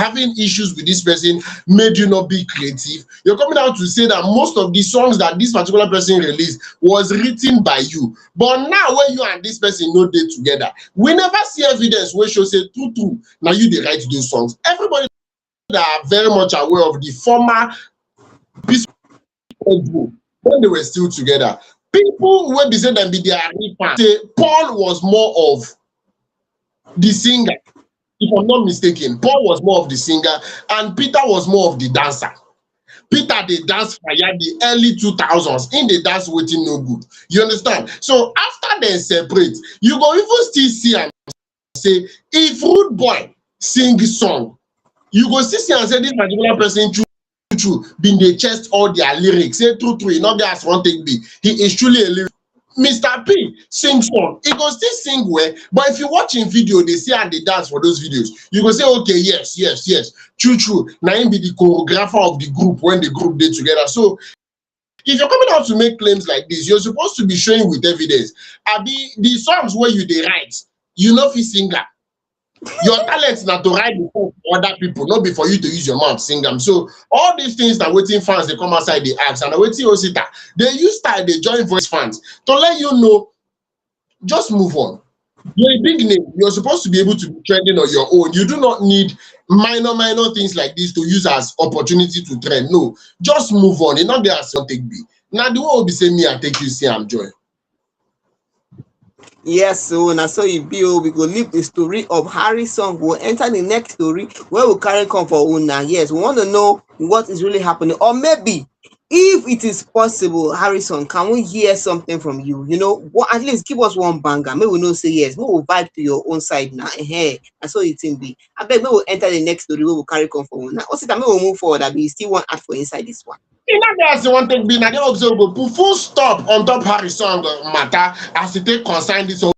Speaker 1: having issues with this person made you not be creative. You're coming out to say that most of the songs that this particular person released was written by you. But now when you and this person no dey together, we never see evidence where she say true. Now you dey write those songs. Everybody that are very much aware of the former group when they were still together. People when they say them be their fans say Paul was more of the singer. If I'm not mistaken, Paul was more of the singer and Peter was more of the dancer. Peter they dance fire the early 2000s in the dance waiting no good. You understand? So after they separate, you go even still see and say if Rude Boy sing song, you go still see and say this particular person true been they chest all their lyrics. Say true, not there as one take be. He is truly a lyric. Mr. P sing song, he go still sing well, but if you watch in video, they see and they dance for those videos. You go say, okay, yes, true. Now him be the choreographer of the group when the group did together. So if you're coming out to make claims like this, you're supposed to be showing with evidence. The songs where you they write, you know, if you singer. Your talent is not to write the song for other people, not be for you to use your mouth sing them. So all these things that waiting fans they come outside the acts and waiting Osita, they use style they join voice fans to let you know. Just move on. You're a big name. You're supposed to be able to be trending on your own. You do not need minor things like this to use as opportunity to trend. No, just move on. It's not there as take be. Now the one will be saying me and take you see I'm joy.
Speaker 2: Yes, so now so it be we go leave the story of Harrysong. We'll enter the next story where we'll carry come for Una. Yes, we want to know what is really happening, or maybe if it is possible, Harrysong, can we hear something from you? You know, what at least give us one banger. Maybe we know say yes. Maybe we'll vibe to your own side now. Hey, I saw it in be. I bet maybe we'll enter the next story where we'll carry come for Una. Also, maybe we'll move forward. I be still one add for inside this one.
Speaker 1: In that case, one thing being, I dey observe put full stop on top Harrysong matter as e take concern this whole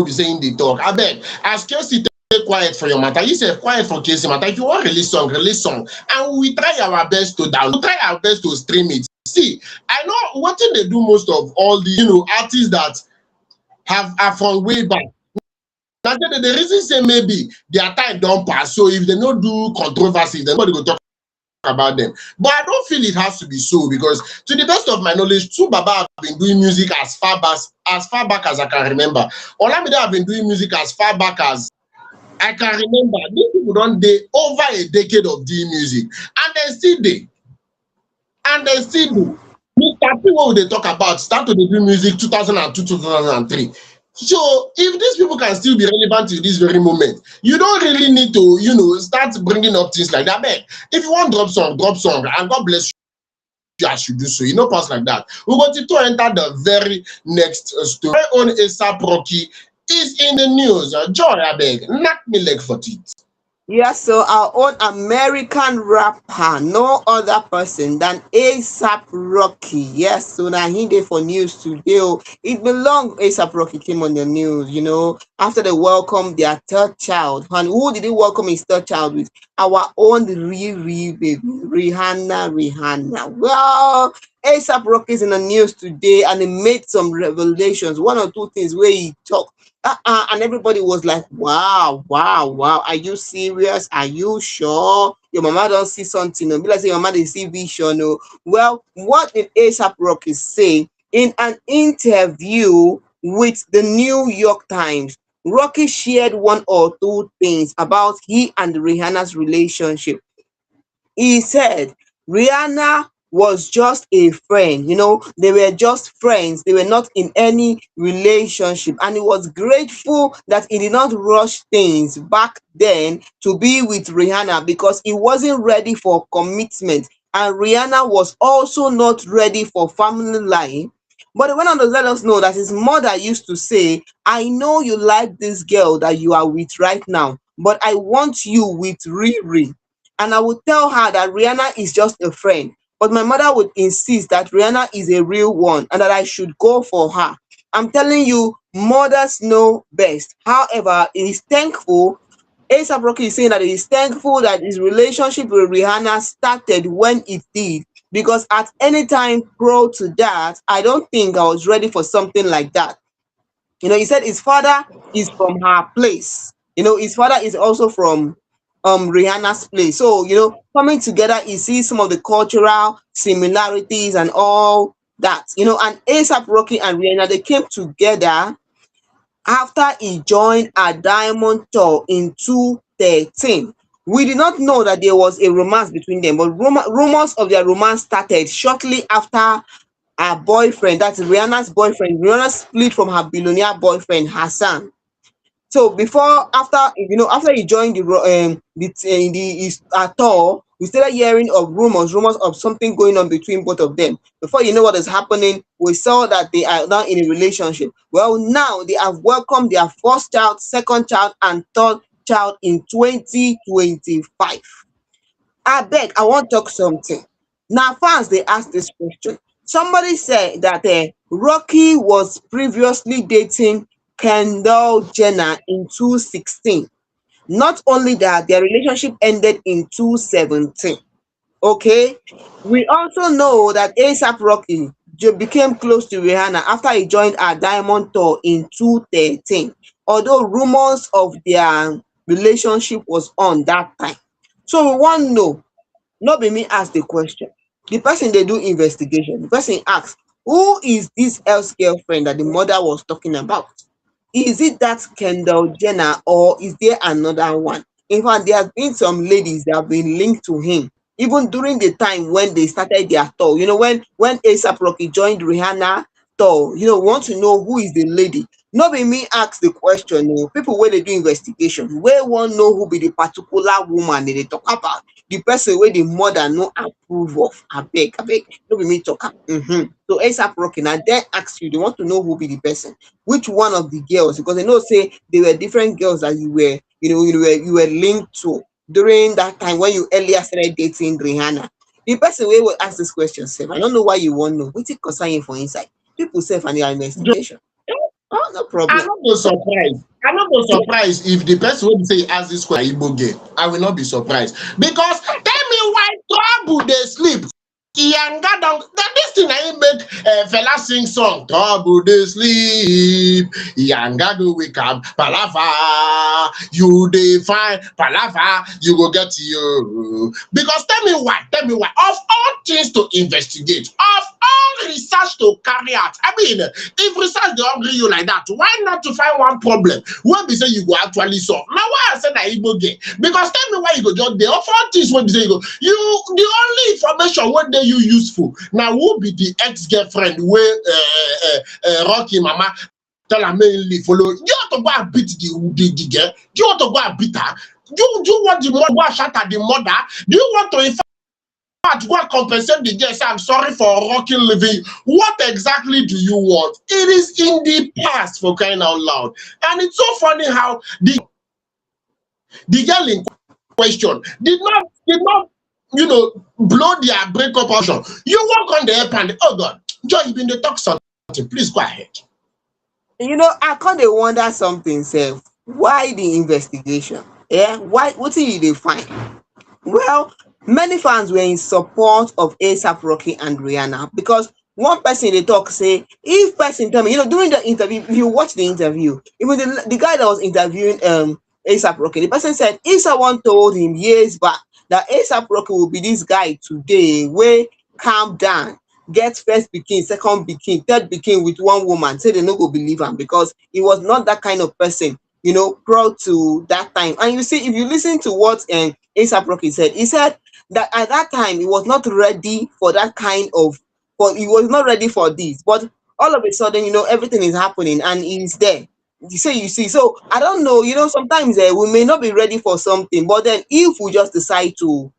Speaker 1: be saying the talk. Abeg, as Kcee take quiet for your matter, you sef quiet for Kcee matter. If you wan release song, and we try our best to download, we try our best to stream it. See, I know wetin dey do most of all the artists that have are from way back. Na the reason say maybe their time don pass, so if they no do controversy, then nobody go talk about them. But I don't feel it has to be so because, to the best of my knowledge, two Baba have been doing music as far back as I can remember. Olamide have been doing music as far back as I can remember. These people don't dey over a decade of doing music, and they still dey, and they still do. Mr. P, what they talk about, start to dey do music 2002, 2003. So if these people can still be relevant to this very moment, you don't really need to, start bringing up things like that. Man, if you want drop song, and God bless you as you do so. You know, pass like that. We want to enter the very next story. My own ASAP Rocky is in the news. Joy, I beg, knock me leg for it.
Speaker 2: Yes, so our own American rapper, no other person than ASAP Rocky. Yes, so now he did for news today. Oh. It belonged ASAP Rocky came on the news, after they welcomed their third child. And who did he welcome his third child with? Our own Riri baby, Rihanna. Well, ASAP Rocky is in the news today and he made some revelations. One or two things where he talked. And everybody was like, wow, are you serious? Are you sure your mama don't see something? Be like say your mama dey see vision. No. Well, what did ASAP Rocky say in an interview with the New York Times? Rocky shared one or two things about he and Rihanna's relationship. He said Rihanna was just a friend, they were just friends, they were not in any relationship, and he was grateful that he did not rush things back then to be with Rihanna because he wasn't ready for commitment, and Rihanna was also not ready for family life. But he went on to let us know that his mother used to say, I know you like this girl that you are with right now, but I want you with Riri. And I would tell her that Rihanna is just a friend. But my mother would insist that Rihanna is a real one and that I should go for her. I'm telling you, mothers know best. However, he's thankful. A$AP Rocky is saying that he's thankful that his relationship with Rihanna started when it did. Because at any time prior to that, I don't think I was ready for something like that. He said his father is from her place. His father is also from Rihanna's place. So, coming together, he sees some of the cultural similarities and all that. And A$AP Rocky and Rihanna, they came together after he joined a diamond tour in 2013. We did not know that there was a romance between them, but rumors of their romance started shortly after her boyfriend, that's Rihanna's boyfriend. Rihanna split from her billionaire boyfriend Hassan. So after he joined his tour, we started hearing of rumors of something going on between both of them. Before you know what is happening, we saw that they are now in a relationship. Well, now they have welcomed their first child, second child, and third child in 2025. I beg, I want to talk something. Now, fans, they asked this question. Somebody said that Rocky was previously dating Kendall Jenner in 2016. Not only that, their relationship ended in 2017. Okay. We also know that A$AP Rocky became close to Rihanna after he joined our Diamond Tour in 2013. Although rumors of their relationship was on that time. So we want to know, not be me ask the question. The person they do investigation, the person asks, who is this else girlfriend that the mother was talking about? Is it that Kendall Jenner or is there another one? In fact, there have been some ladies that have been linked to him, even during the time when they started their tour. When A$AP Rocky joined Rihanna tour, want to know who is the lady. Not be me ask the question. People where they do investigation, where want know who be the particular woman that they talk about. The person where the mother no approve of. I beg, no be me talk. So A$AP Rocky now then ask you, they want to know who be the person, which one of the girls, because they know say they were different girls that you were linked to during that time when you earlier started dating Rihanna. The person will ask this question, Sef. I don't know why you want to know. What's it concern you for inside? People say and their investigation. Oh, no
Speaker 1: I'm
Speaker 2: problem.
Speaker 1: not go surprised. I'm not go surprised if the person will say ask this question Igbo girl. I will not be surprised because tell me why trouble they sleep. Yanga down that this thing I make fella sing song trouble they sleep. Yanga do wake up palava. You dey fine palava. You go get you because tell me why of all things to investigate of all research to carry out. I mean, if research dey hungry you like that, why not to find one problem wey be say you go actually solve? Now why I say na Igbo girl? Because tell me why you go just dey of all things wey be say you go you the only information wey dey you useful na who be the ex-girlfriend wey Rocky mama tell am make him leave follow. You want to go and beat the girl? Do you want to go and beat her? Do you want the mother go and shout at the mother? Do you want to in fact go and compensate the girl say I'm sorry for Rocky leaving? What exactly do you want? It is in the past for crying out loud. And it's so funny how the girl in question did not blow their breakup option. You walk on the air and oh God, Joy, you been the talk something. Please go ahead.
Speaker 2: I kind of wonder something, Sef. Why the investigation? Yeah, why? What did they find? Well, many fans were in support of ASAP Rocky and Rihanna because one person they talk say if person tell me, during the interview, if you watch the interview, even the guy that was interviewing ASAP Rocky, the person said if someone told him years back that ASAP Rocky will be this guy today, where calm down, get first pikin, second pikin, third pikin with one woman, say they no go believe him because he was not that kind of person, proud to that time. And you see, if you listen to what ASAP Rocky said, he said that at that time he was not ready for that kind of, but he was not ready for this. But all of a sudden, everything is happening and he's there. You see. So I don't know, sometimes we may not be ready for something, but then if we just decide to,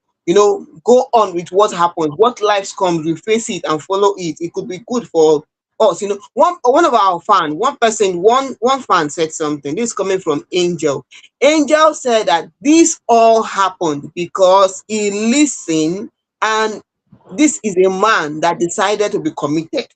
Speaker 2: go on with what happens, what lives comes, we face it and follow it. It could be good for us. One of our fan, one fan said something. This is coming from Angel. Angel said that this all happened because he listened, and this is a man that decided to be committed.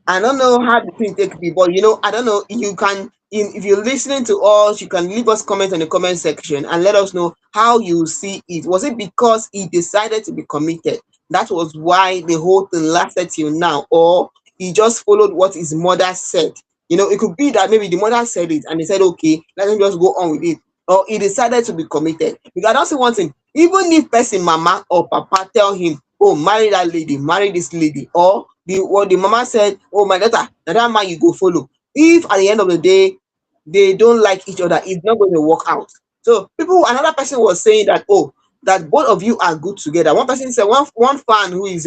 Speaker 2: I don't know how the thing take be, but I don't know. You can, if you're listening to us, you can leave us comment on the comment section and let us know how you see it. Was it because he decided to be committed? That was why the whole thing lasted till now, or he just followed what his mother said. It could be that maybe the mother said it and he said, okay, let him just go on with it. Or he decided to be committed. Because I don't see one thing, even if person mama or papa tell him, oh, marry that lady, marry this lady, or what the mama said, oh my daughter, now that man you go follow. If at the end of the day they don't like each other, it's not going to work out. So another person was saying that, oh, that both of you are good together. One person said, one fan who is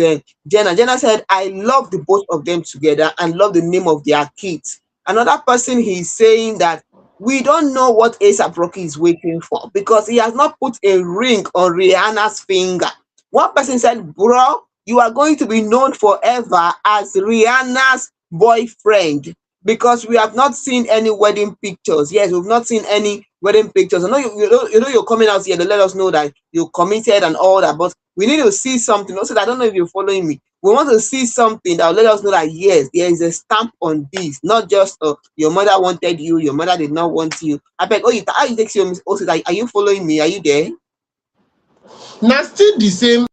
Speaker 2: Jenna. Jenna said, I love the both of them together and love the name of their kids. Another person, he's saying that we don't know what ASAP Rocky is waiting for because he has not put a ring on Rihanna's finger. One person said, bro, you are going to be known forever as Rihanna's boyfriend because we have not seen any wedding pictures. Yes, we've not seen any wedding pictures. I know you're coming out here to let us know that you're committed and all that, but we need to see something. Also, I don't know if you're following me. We want to see something that will let us know that yes, there is a stamp on this, not just your mother wanted you, your mother did not want you. I beg, how you take you? Also, are you following me? Are you there?
Speaker 1: Now still the same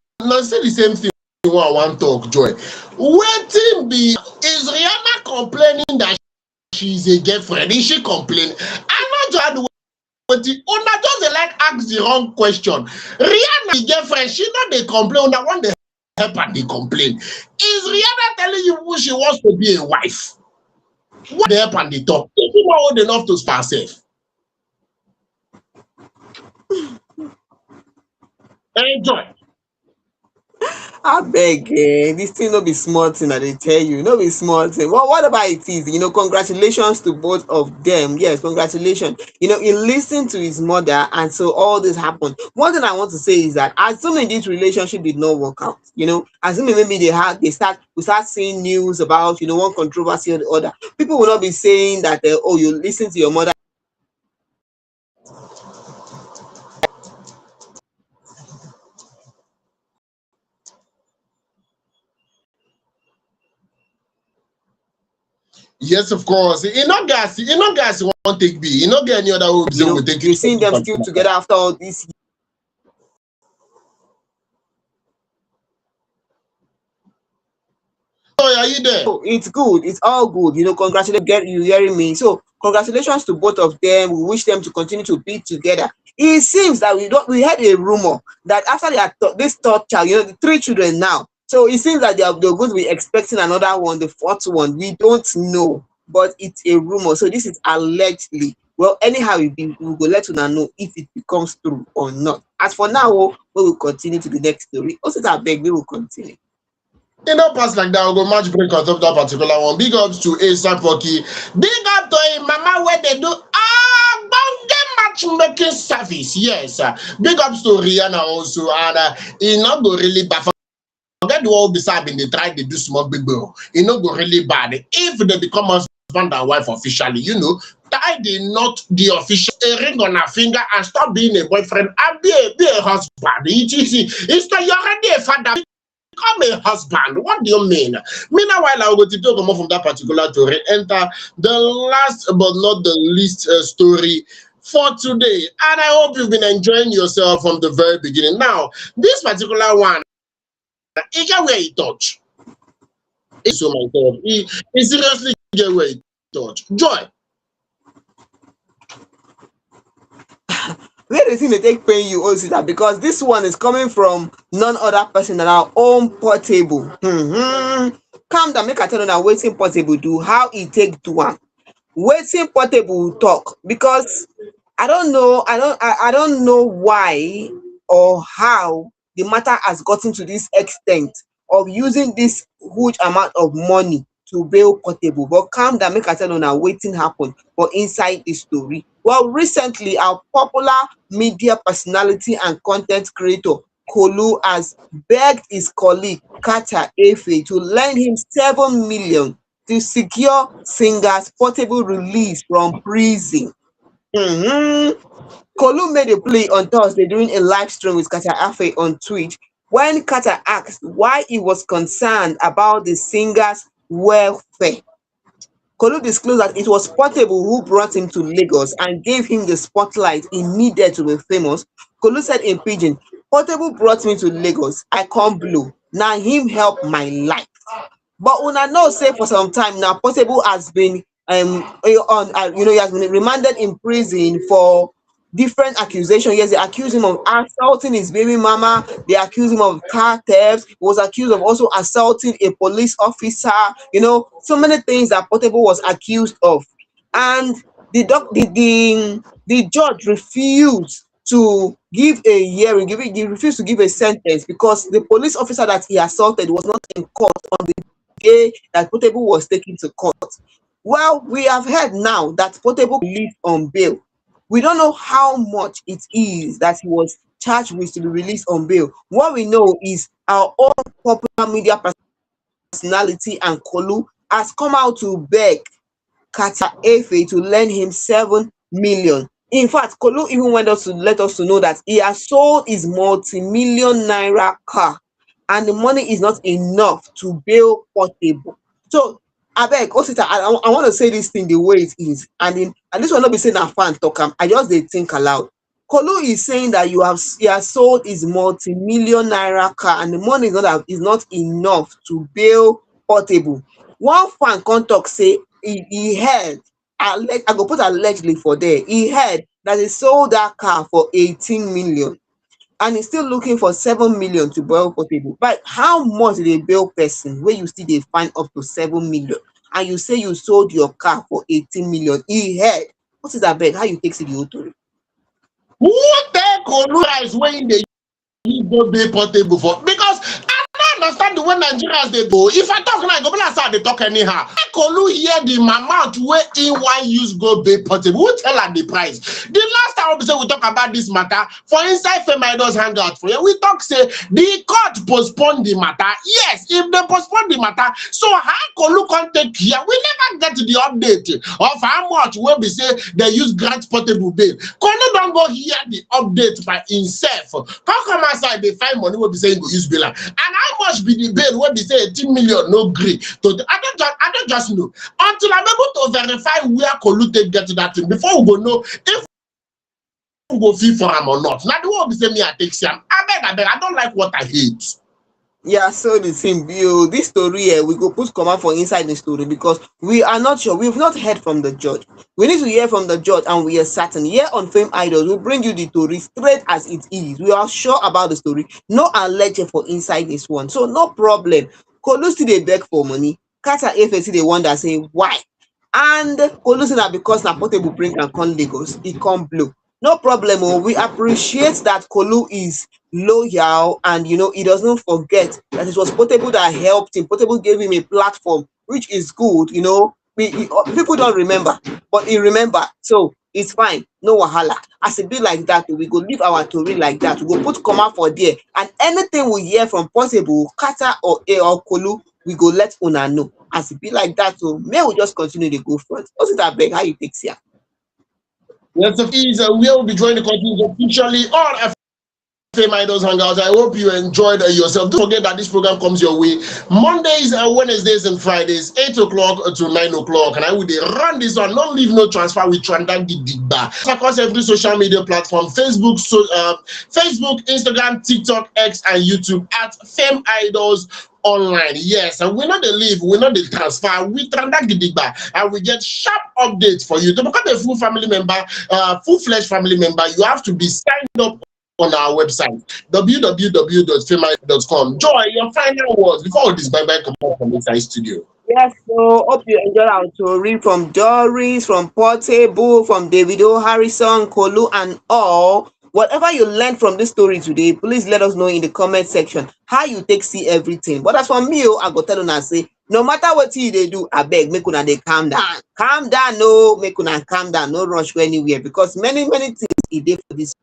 Speaker 1: thing wey I wan talk, Joy. Wetin be is Rihanna complaining that she's a girlfriend? Is she complaining? I no join wetin una just dey like ask the wrong question. Rihanna the girlfriend, she no dey complain, una wan dey help her dey complain. Is Rihanna telling you who she wants to be a wife? What dey help her dey talk? Is she not old enough to start herself? Joy.
Speaker 2: I beg, this thing no be small thing, I dey tell you, no be small thing. Well, whatever it is, congratulations to both of them. Yes, congratulations. He listened to his mother, and so all this happened. One thing I want to say is that assuming this relationship did not work out, assuming maybe we start seeing news about one controversy or the other, people will not be saying that oh, you listen to your mother.
Speaker 1: Yes, of course. In August, you won't take B. You not get any other hopes
Speaker 2: You
Speaker 1: will
Speaker 2: know,
Speaker 1: take you.
Speaker 2: you're seeing them still together after all this.
Speaker 1: Oh, are you there?
Speaker 2: Oh, it's good. It's all good. You know, congratulations. Get you hearing me? So, congratulations to both of them. We wish them to continue to be together. It seems that we had a rumor that after this third child, you know, the three children now. So it seems that they're going to be expecting another one, the fourth one. We don't know, but it's a rumor. So this is allegedly. Well, anyhow, we will let you know if it becomes true or not. As for now, we will continue to the next story. Also, that beg we will continue.
Speaker 1: You know, pass like that, I'll go match break on top that particular one. Big ups to AP Rocky. Big up to him, mama, where they do matchmaking service. Yes, big ups to Rihanna also, and he not go really bad. Forget the one beside they try to do small big girl. It not go really bad if they become husband and wife officially. You know, tie the not the official a ring on her finger and stop being a boyfriend and be a husband. It's you're already a father. Become a husband. What do you mean? Meanwhile, I'll go to talk more from that particular story. Enter the last but not the least story for today. And I hope you've been enjoying yourself from the very beginning. Now, this particular one, it get where it touch. It's so myself. It seriously get where it touch. Joy.
Speaker 2: Where the thing they take paying you also that because this one is coming from none other person than our own Portable. Calm down, make I tell you now waiting Portable do how he take do one. Waiting Portable talk because I don't know, I don't know why or how the matter has gotten to this extent of using this huge amount of money to bail Portable. But calm down, make I tell you now waiting happen for inside the story. Well, recently our popular media personality and content creator Kolu has begged his colleague Carter Efe to lend him 7 million to secure singer's Portable release from prison. Kolu made a plea on Thursday during a live stream with Carter Efe on Twitch when Carter asked why he was concerned about the singer's welfare. Kolu disclosed that it was Portable who brought him to Lagos and gave him the spotlight he needed to be famous. Kolu said in pidgin, Portable brought me to Lagos, I come blow, na him help my life. But una know say for some time now, Portable has been he has been remanded in prison for different accusations. Yes, they accuse him of assaulting his baby mama. They accuse him of car theft. He was accused of also assaulting a police officer. You know, so many things that Portable was accused of, and the judge refused to give a hearing. He refused to give a sentence because the police officer that he assaulted was not in court on the day that Portable was taken to court. Well, we have heard now that Portable released on bail. We don't know how much it is that he was charged with to be released on bail. What we know is our own popular media personality and Kolu has come out to beg Carter Efe to lend him 7 million. In fact, Kolu even went on to let us to know that he has sold his multi-million naira car and the money is not enough to bail Portable. So abeg Osita, I want to say this thing the way it is, and this will not be saying a fan talk am. I just dey think aloud. Kolu is saying that he has sold his multi-million naira car and the money is not enough to bail Portable. One fan come talk say he heard, I go put allegedly for there, he heard that he sold that car for 18 million and he's still looking for 7 million to bail Portable. But how much dey bail person wey you still dey find up to 7 million and you say you sold your car for 18 million? He heard. What is that beg? How you take see the whole story?
Speaker 1: Who take Kolu eyes when they go bail Portable for? Because I don't understand the way Nigerians they go. If I talk now, go be like say they talk anyhow. Kolu hear the amount where he want use go bail Portable. Who tell her the price? The last time we talk about this matter for inside FameIdols Hangout for you, we talk say the court postpone the matter. Yes, if they postpone the matter, so how Kolu can take here? We never get the update of how much when we say they use grant Portable bail. Kolu don't go hear the update by himself. How come outside they find money when we say he go use bail? And how much much be the bail when they say 18 million no gree? I don't just know. Until I'm able to verify where Kolu take get that thing before we go know if we go fee for him or not. Now the one be say me I take Siam. I beg, I don't like what I hate.
Speaker 2: Yeah, so the same view. This story here, we go put comment for inside the story because we are not sure. We've not heard from the judge. We need to hear from the judge, and we are certain. Here on Fame Idols, we bring you the story straight as it is. We are sure about the story. No alleged for inside this one. So no problem. Kolu still dey beg for money. Carter Efe still dey wonder say why. And Kolu say na because na Portable bring am come Lagos, e come blow. No problem. Oh, we appreciate that Kolu is loyal, and he doesn't forget that it was Portable that helped him. Portable gave him a platform, which is good. People don't remember, but he remember, so it's fine. No wahala. As it be like that, we go leave our story like that. We go put comma for there, and anything we hear from Portable, Carter or Kolu, we go let una know. As it be like that, so may we just continue to go front. Also, that beg how you take here.
Speaker 1: Yes, of ease. We will be joining the continues officially on FameIdols Hangout. I hope you enjoyed yourself. Don't forget that this program comes your way Mondays, Wednesdays, and Fridays, 8 o'clock to 9 o'clock. And I will run this one. Don't leave no transfer with Trandagi Digba. Across every social media platform: Facebook, Facebook, Instagram, TikTok, X, and YouTube at FameIdols Online. Yes, and we're not the leave, we're not the transfer, we Trandagi Digba, and we get sharp updates for you. To become a full family member, full-fledged family member, you have to be signed up on our website www.fameidols.com. Joy, your final words before all this bye-bye come up from inside studio.
Speaker 2: Yes, so hope you enjoy our story from Doris, from Portable, from Davido, Harrysong, Kolu, and all. Whatever you learned from this story today, please let us know in the comment section how you take see everything. But as for me, I go tell una say, no matter what they do, I beg, make una they calm down. Calm down, no, make una calm down, no rush go anywhere, because many things e dey for this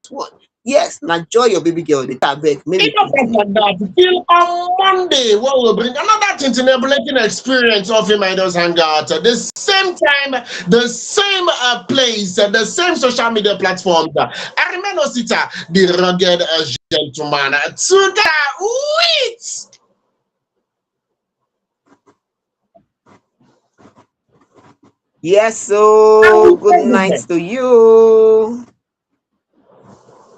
Speaker 2: one. Yes, now joy your baby girl. They beg, maybe
Speaker 1: like that. Till on Monday, we will bring another tintinabulating experience of FameIdols Hangout. At the same time, the same place, the same social media platforms. I remember Sita, the rugged gentleman. Together with.
Speaker 2: Yes, so good night to you.